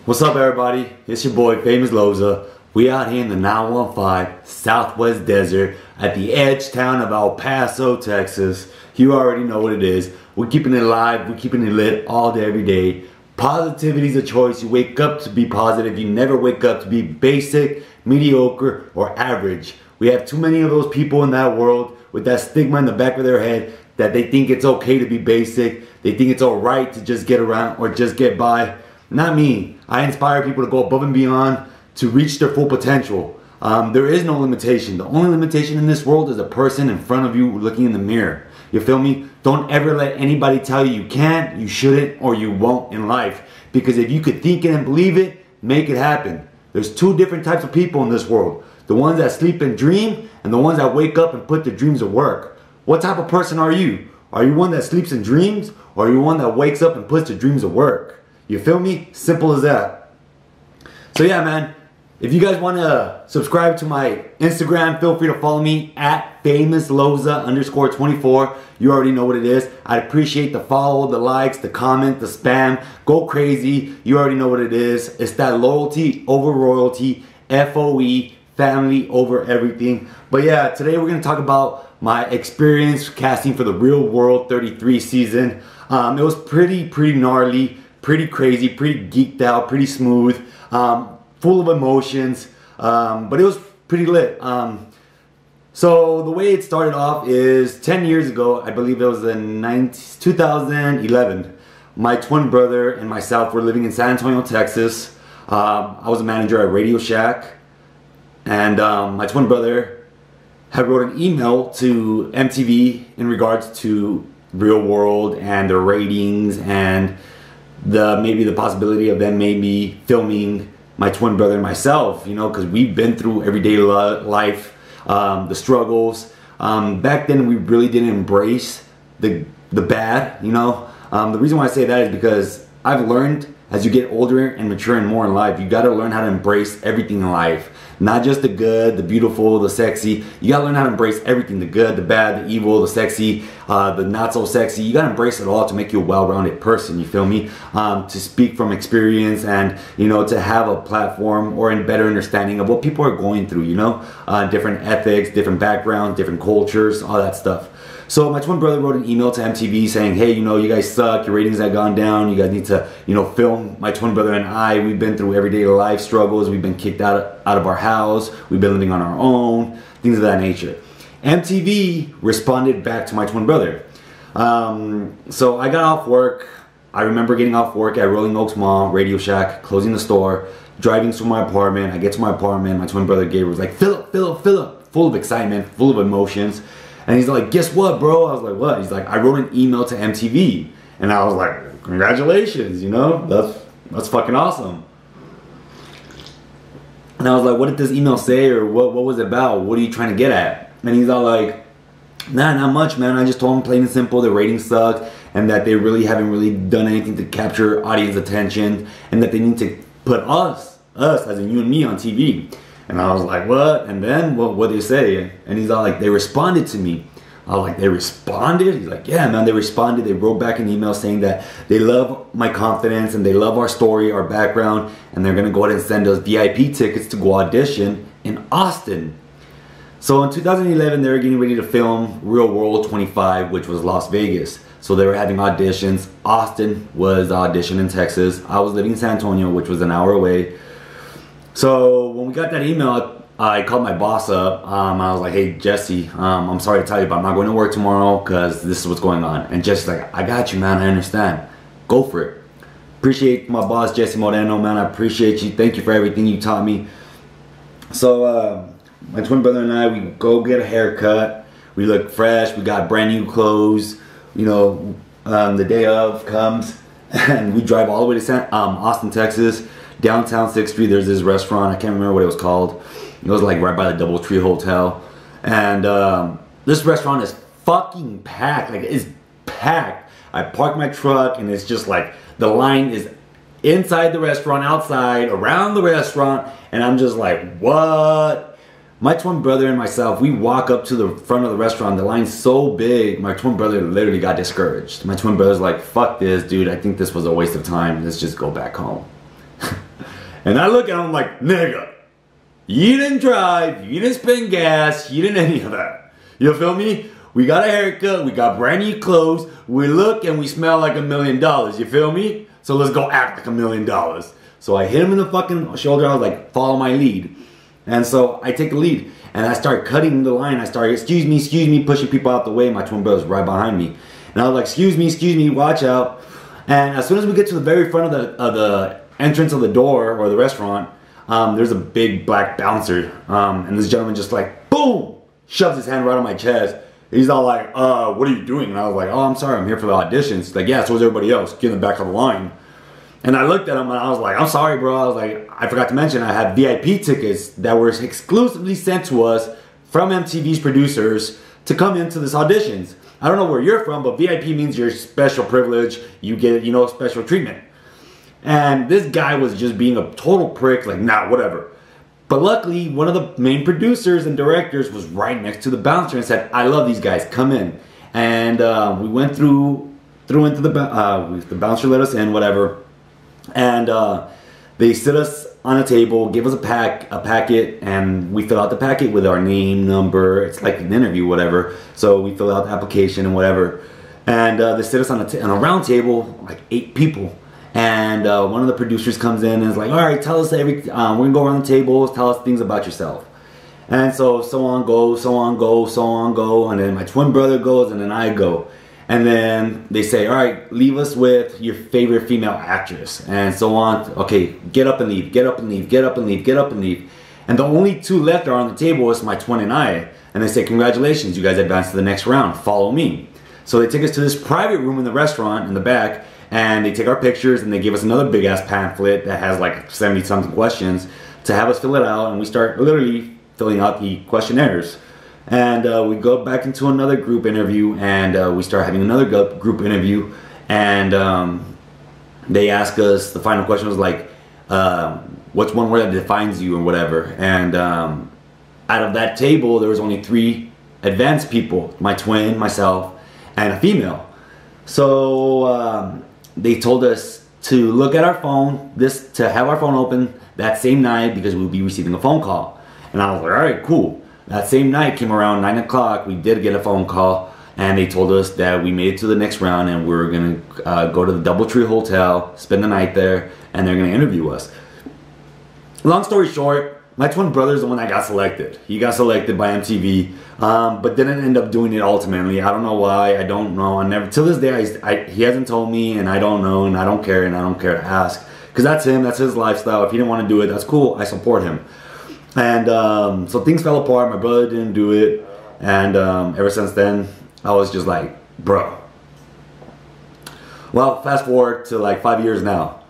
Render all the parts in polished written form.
What's up, everybody? It's your boy, Famous Loza. We out here in the 915 Southwest Desert at the edge town of El Paso, Texas. You already know what it is. We're keeping it alive. We're keeping it lit all day, every day. Positivity is a choice. You wake up to be positive. You never wake up to be basic, mediocre, or average. We have too many of those people in that world with that stigma in the back of their head that they think it's okay to be basic. They think it's alright to just get around or just get by. Not me. I inspire people to go above and beyond to reach their full potential. There is no limitation. The only limitation in this world is a person in front of you looking in the mirror. You feel me? Don't ever let anybody tell you you can't, you shouldn't, or you won't in life. Because if you could think it and believe it, make it happen. There's two different types of people in this world. The ones that sleep and dream, and the ones that wake up and put their dreams to work. What type of person are you? Are you one that sleeps and dreams, or are you one that wakes up and puts their dreams to work? You feel me? Simple as that. So yeah, man. If you guys want to subscribe to my Instagram, feel free to follow me at famousloza_24. You already know what it is. I appreciate the follow, the likes, the comment, the spam. Go crazy. You already know what it is. It's that loyalty over royalty. FOE. Family over everything. But yeah, today we're going to talk about my experience casting for the Real World 33 season. It was pretty gnarly. Pretty crazy, pretty geeked out, pretty smooth, full of emotions, but it was pretty lit. So the way it started off is 10 years ago, I believe it was in 2011, my twin brother and myself were living in San Antonio, Texas. I was a manager at Radio Shack, and my twin brother had wrote an email to MTV in regards to Real World and their ratings and maybe the possibility of them maybe filming my twin brother and myself, you know, because we've been through everyday life, the struggles. Back then we really didn't embrace the bad, you know. The reason why I say that is because I've learned as you get older and mature and more in life, you got to learn how to embrace everything in life. Not just the good, the beautiful, the sexy. You gotta learn how to embrace everything. The good, the bad, the evil, the sexy, the not so sexy. You gotta embrace it all to make you a well-rounded person, you feel me? To speak from experience and, you know, to have a platform or a better understanding of what people are going through, you know? Different ethics, different backgrounds, different cultures, all that stuff. So my twin brother wrote an email to MTV saying, hey, you know, you guys suck, your ratings have gone down, you guys need to, you know, film my twin brother and I. We've been through everyday life struggles, we've been kicked out of our house, we've been living on our own, things of that nature. MTV responded back to my twin brother. So I got off work. I remember getting off work at Rolling Oaks Mall, Radio Shack, closing the store, driving to my apartment. I get to my apartment, my twin brother Gabriel was like, Philip, full of excitement, full of emotions. And he's like, guess what, bro? I was like, what? He's like, I wrote an email to MTV. And I was like, congratulations, you know? That's fucking awesome. And I was like, what did this email say, or what was it about? What are you trying to get at? And he's all like, nah, not much, man. I just told him plain and simple, the ratings suck, and that they really haven't really done anything to capture audience attention, and that they need to put us as in you and me on TV. And I was like, what? And then, what did they say? And he's all like, they responded to me. I was like, they responded? He's like, yeah, man, they responded. They wrote back an email saying that they love my confidence and they love our story, our background, and they're going to go ahead and send us VIP tickets to go audition in Austin. So in 2011, they were getting ready to film Real World 25, which was Las Vegas. So they were having auditions. Austin was the audition in Texas. I was living in San Antonio, which was an hour away. So when we got that email, I called my boss up. I was like, hey, Jesse, I'm sorry to tell you, but I'm not going to work tomorrow because this is what's going on. And Jesse's like, I got you, man. I understand. Go for it. Appreciate my boss, Jesse Moreno, man. I appreciate you. Thank you for everything you taught me. So my twin brother and I, we go get a haircut. We look fresh. We got brand new clothes. You know, the day of comes, and we drive all the way to Austin, Texas. Downtown 6th Street, there's this restaurant. I can't remember what it was called. It was like right by the DoubleTree Hotel. And this restaurant is fucking packed. Like, it's packed. I park my truck and it's just like the line is inside the restaurant, outside, around the restaurant. And I'm just like, what? My twin brother and myself, we walk up to the front of the restaurant. The line's so big, my twin brother literally got discouraged. My twin brother's like, fuck this, dude. I think this was a waste of time. Let's just go back home. And I look at him like, nigga, you didn't drive, you didn't spend gas, you didn't any of that. You feel me? We got a haircut, we got brand new clothes, we look and we smell like $1 million, you feel me? So let's go act like $1 million. So I hit him in the fucking shoulder, I was like, follow my lead. And so I take the lead and I start cutting the line. I start, excuse me, pushing people out the way. My twin brother's right behind me. And I was like, excuse me, watch out. And as soon as we get to the very front of the entrance of the door or the restaurant, there's a big black bouncer. And this gentleman just like, boom, shoves his hand right on my chest. He's all like, what are you doing? And I was like, oh, I'm sorry, I'm here for the auditions. He's like, yeah, so is everybody else. Get in the back of the line. And I looked at him and I was like, I'm sorry, bro. I was like, I forgot to mention I had VIP tickets that were exclusively sent to us from MTV's producers to come into this auditions. I don't know where you're from, but VIP means you're special privilege. You get, special treatment. And this guy was just being a total prick, like, nah, whatever. But luckily, one of the main producers and directors was right next to the bouncer and said, I love these guys, come in. And we went through into the bouncer let us in, whatever. And they sit us on a table, give us a packet, and we fill out the packet with our name, number. It's like an interview, whatever. So we fill out the application and whatever. And they sit us on a round table, like 8 people. And one of the producers comes in and is like, all right, tell us we're gonna go around the table, tell us things about yourself. And so on go, and then my twin brother goes, and then I go. And then they say, all right, leave us with your favorite female actress, and so on. Okay, get up and leave, get up and leave, get up and leave, get up and leave. And the only 2 left are on the table is my twin and I. And they say, congratulations, you guys advanced to the next round, follow me. So they take us to this private room in the restaurant in the back, and they take our pictures and they give us another big ass pamphlet that has like 70 something questions to have us fill it out, and we start literally filling out the questionnaires. And we go back into another group interview, and we start having another group interview, and they ask us, the final question was like, what's one word that defines you or whatever. And out of that table there was only 3 advanced people, my twin, myself, and a female. So they told us to look at our phone, to have our phone open that same night because we'll be receiving a phone call. And I was like, all right, cool. That same night came around 9 o'clock, we did get a phone call, and they told us that we made it to the next round and we were gonna go to the Doubletree Hotel, spend the night there, and they're gonna interview us. Long story short, my twin brother's the one that got selected. He got selected by MTV, but didn't end up doing it ultimately. I don't know why, I don't know. I never, till this day, he hasn't told me, and I don't know, and I don't care, and I don't care to ask. Because that's him, that's his lifestyle. If he didn't want to do it, that's cool, I support him. And so things fell apart, my brother didn't do it, and ever since then, I was just like, bro. Well, fast forward to like 5 years now.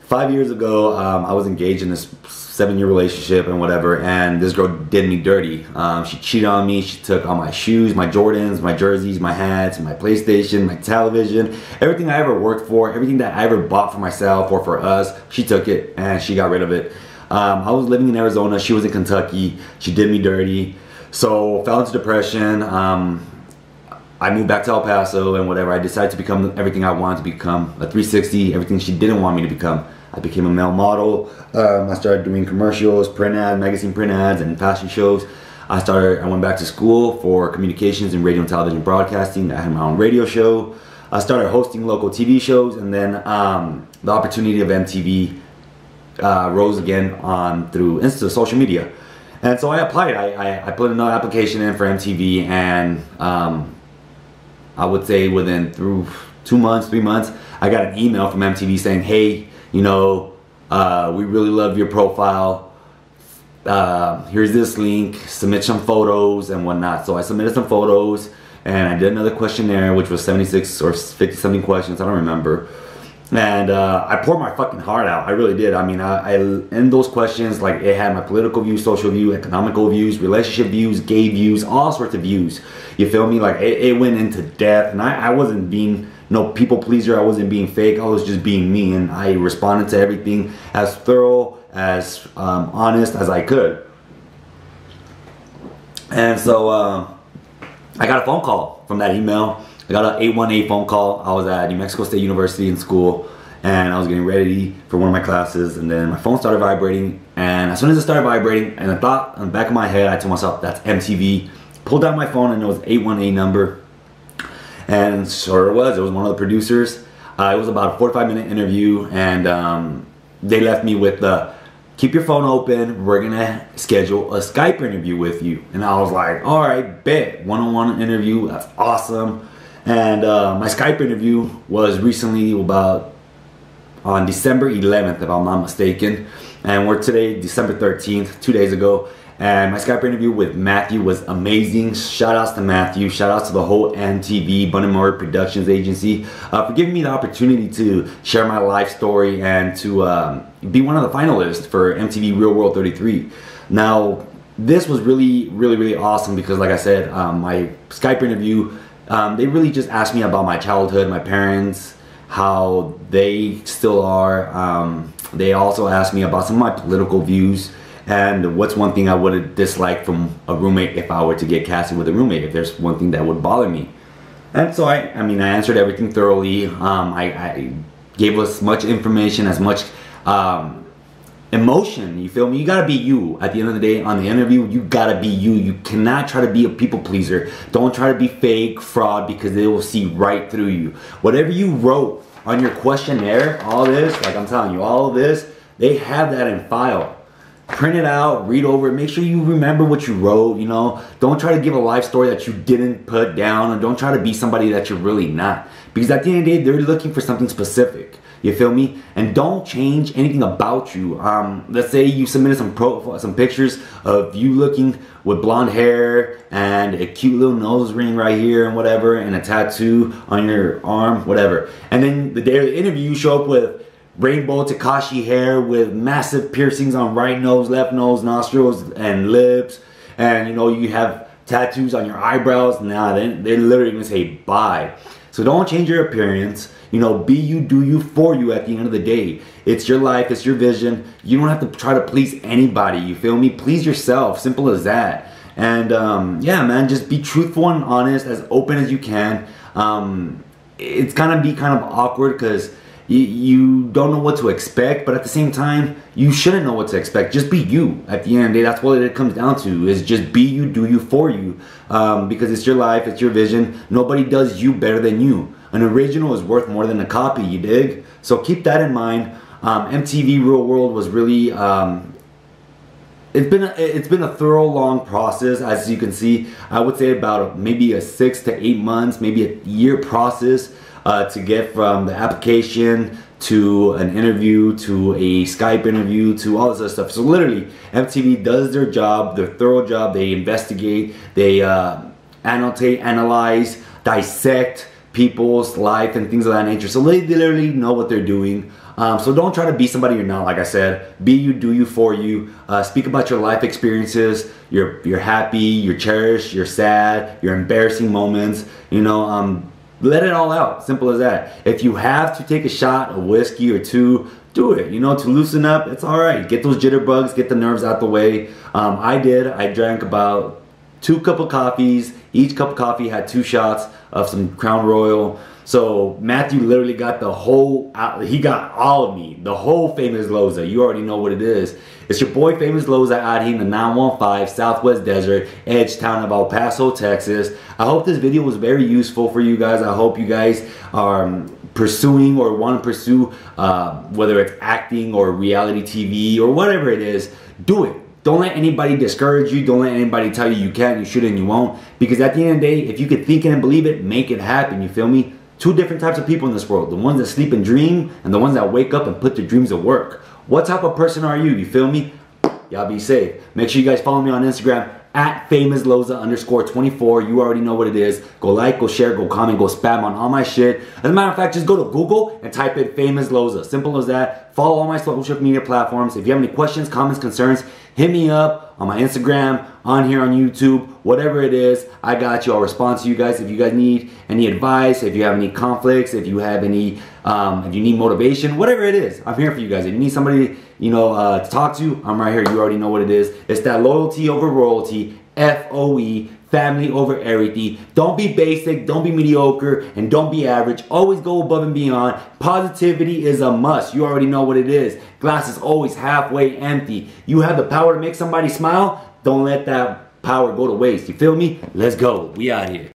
5 years ago, I was engaged in this 7-year relationship and whatever, and this girl did me dirty. She cheated on me, she took all my shoes, my Jordans, my jerseys, my hats, my PlayStation, my television, everything I ever worked for, everything that I ever bought for myself or for us, she took it and she got rid of it. I was living in Arizona, she was in Kentucky, she did me dirty, so fell into depression. I moved back to El Paso and whatever. I decided to become everything I wanted to become, a 360, everything she didn't want me to become. I became a male model. I started doing commercials, print ads, magazine print ads, and fashion shows. I went back to school for communications and radio and television broadcasting. I had my own radio show. I started hosting local TV shows, and then the opportunity of MTV rose again through social media. And so I applied. I put another application in for MTV, and I would say within 2 months, 3 months, I got an email from MTV saying, hey, we really love your profile. Here's this link, submit some photos and whatnot. So I submitted some photos, and I did another questionnaire, which was 76 or 50 something questions, I don't remember. And I poured my fucking heart out. I really did. I mean, I in those questions, like, it had my political views, social views, economical views, relationship views, gay views, all sorts of views. You feel me? Like, it went into depth, and I wasn't being no people pleaser. I wasn't being fake. I was just being me, and I responded to everything as thorough, as honest as I could. And so I got a phone call from that email. I got an 818 phone call. I was at New Mexico State University in school, and I was getting ready for one of my classes, and then my phone started vibrating, and as soon as it started vibrating, and I thought in the back of my head, I told myself, that's MTV. Pulled out my phone, and it was 818 number, and sure it was one of the producers. It was about a 45-minute interview, and they left me with the, keep your phone open, we're gonna schedule a Skype interview with you. And I was like, all right, bet, one-on-one interview, that's awesome. And my Skype interview was recently on December 11th, if I'm not mistaken. And we're today, December 13th, 2 days ago. And my Skype interview with Matthew was amazing. Shout outs to Matthew. Shout outs to the whole MTV Bunny Productions agency for giving me the opportunity to share my life story and to be one of the finalists for MTV Real World 33. Now, this was really awesome because, like I said, my Skype interview, they really just asked me about my childhood, my parents, how they still are. They also asked me about some of my political views. And what's one thing I would dislike from a roommate if I were to get casted with a roommate, if there's one thing that would bother me. And so I answered everything thoroughly. I gave us much information, as much emotion, you feel me? You gotta be you. At the end of the day, on the interview, you gotta be you. You cannot try to be a people pleaser. Don't try to be fake, fraud, because they will see right through you. Whatever you wrote on your questionnaire, all this, like I'm telling you, all of this, they have that in file. Print it out, read over it, make sure you remember what you wrote, you know. Don't try to give a life story that you didn't put down, or don't try to be somebody that you're really not. Because at the end of the day, they're looking for something specific. You feel me? And don't change anything about you. Let's say you submitted some pictures of you looking with blonde hair and a cute little nose ring right here and whatever, and a tattoo on your arm, whatever. And then the day of the interview, you show up with rainbow Takashi hair with massive piercings on right nose, left nose, nostrils, and lips, and you know you have tattoos on your eyebrows. Nah, they're literally gonna say bye. So don't change your appearance. You know, be you, do you, for you. At the end of the day, it's your life, it's your vision. You don't have to try to please anybody. You feel me? Please yourself. Simple as that. And yeah, man, just be truthful and honest, as open as you can. It's gonna be kind of awkward because you don't know what to expect, but at the same time, you shouldn't know what to expect. Just be you. At the end of the day, that's what it comes down to, is just be you, do you, for you. Because it's your life, it's your vision. Nobody does you better than you. An original is worth more than a copy, you dig? So keep that in mind. MTV Real World was really, it's been a thorough, long process, as you can see. I would say about maybe a 6 to 8 months, maybe a year process to get from the application to an interview to a Skype interview to all this other stuff. So literally, MTV does their job, their thorough job. They investigate, they annotate, analyze, dissect people's life and things of that nature. So they literally know what they're doing. So don't try to be somebody you're not. Like I said, be you, do you, for you. Speak about your life experiences, your happy, your cherished, your sad, your embarrassing moments. You know, let it all out. Simple as that. If you have to take a shot of whiskey or two, do it. You know, to loosen up, it's all right. Get those jitterbugs, get the nerves out the way. I did. I drank about 2 cups of coffees. Each cup of coffee had 2 shots of some Crown Royal. So Matthew literally got the whole, he got all of me, the whole Famous Loza. You already know what it is. It's your boy Famous Loza out here in the 915 Southwest Desert, edge town of El Paso, Texas. I hope this video was very useful for you guys. I hope you guys are pursuing or want to pursue, whether it's acting or reality TV or whatever it is, do it. Don't let anybody discourage you. Don't let anybody tell you you can't, you shouldn't, you won't. Because at the end of the day, if you could think it and believe it, make it happen. You feel me? 2 different types of people in this world. The ones that sleep and dream, and the ones that wake up and put their dreams to work. What type of person are you? You feel me? Y'all be safe. Make sure you guys follow me on Instagram at FamousLoza_24. You already know what it is. Go like, go share, go comment, go spam on all my shit. As a matter of fact, just go to Google and type in Famous Loza. Simple as that. Follow all my social media platforms. If you have any questions, comments, concerns, hit me up on my Instagram, on here on YouTube, whatever it is, I got you. I'll respond to you guys. If you guys need any advice, if you have any conflicts, if you have any, if you need motivation, whatever it is, I'm here for you guys. If you need somebody, you know, to talk to, I'm right here. You already know what it is. It's that loyalty over royalty, FOE, family over everything. Don't be basic, don't be mediocre, and don't be average. Always go above and beyond. Positivity is a must. You already know what it is. Glass is always halfway empty. You have the power to make somebody smile. Don't let that power go to waste. You feel me? Let's go. We out here.